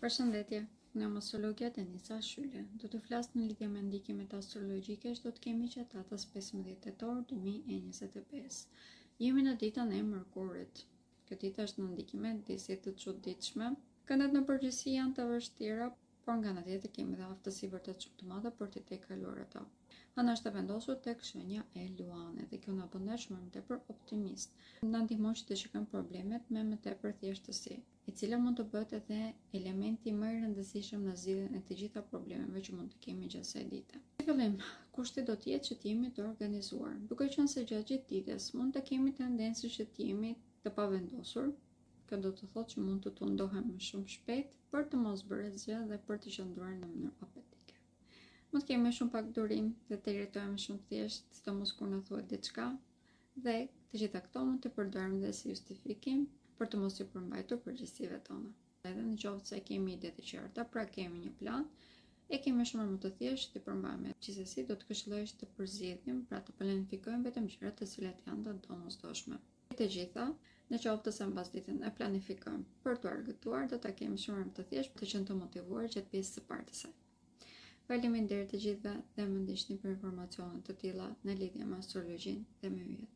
Përshëndetje, nga astrologjia Denisa Shyle. Do të flas në lidhje me ndikimet astrologjike që do të kemi që datës 15 tetor 2025. Jemi në ditën e Mërkurit. Këtë ditë është në ndikime disi të çuditshme. Këndet në përgjithësi janë të vështira, por nga ana tjetër kemi dhe aftësi vërtet shumë të madhe për të tejkaluar ato. Ana është e vendosur tek shenja e Luanit dhe kjo na bën shumë më tepër optimist. Na ndihmon që të shikojmë problemet me më tepër thjeshtësi, e cila mund të bëhet edhe elementi më i rëndësishëm në zgjidhjen e të gjitha problemeve që mund të kemi gjatë kësaj dite. Në fillim, kushti do të jetë që të jemi të organizuar. Duke qenë se gjatë gjithë ditës mund të kemi tendencë që të jemi të pavendosur, kjo do të thotë që mund të tundohem më shumë shpejt për të mos bërë asgjë dhe për të qëndruar në mënyrë apetike. Mund të kemi shumë pak durim dhe të irritohemi shumë thjesht, sidomos kur na thuhet diçka, dhe të gjitha këto mund të përdorim dhe si justifikim për të mos i përmbajtur përgjegjësive tona. Edhe në qoftë se kemi ide të qarta, pra kemi një plan, e kemi shumë më të thjeshtë të përmbajmë. Gjithsesi do të këshilloj të përzgjedhim, pra të planifikojmë vetëm gjërat të cilat janë të domosdoshme. Të gjitha, në qoftë se mbas ditën e planifikojmë për të argëtuar, do ta kemi shumë më të thjeshtë të qenë të motivuar gjatë pjesës së parë të saj. Faleminderit të gjithëve dhe më ndiqni për informacione të tilla në lidhje me astrologjinë dhe me yjet.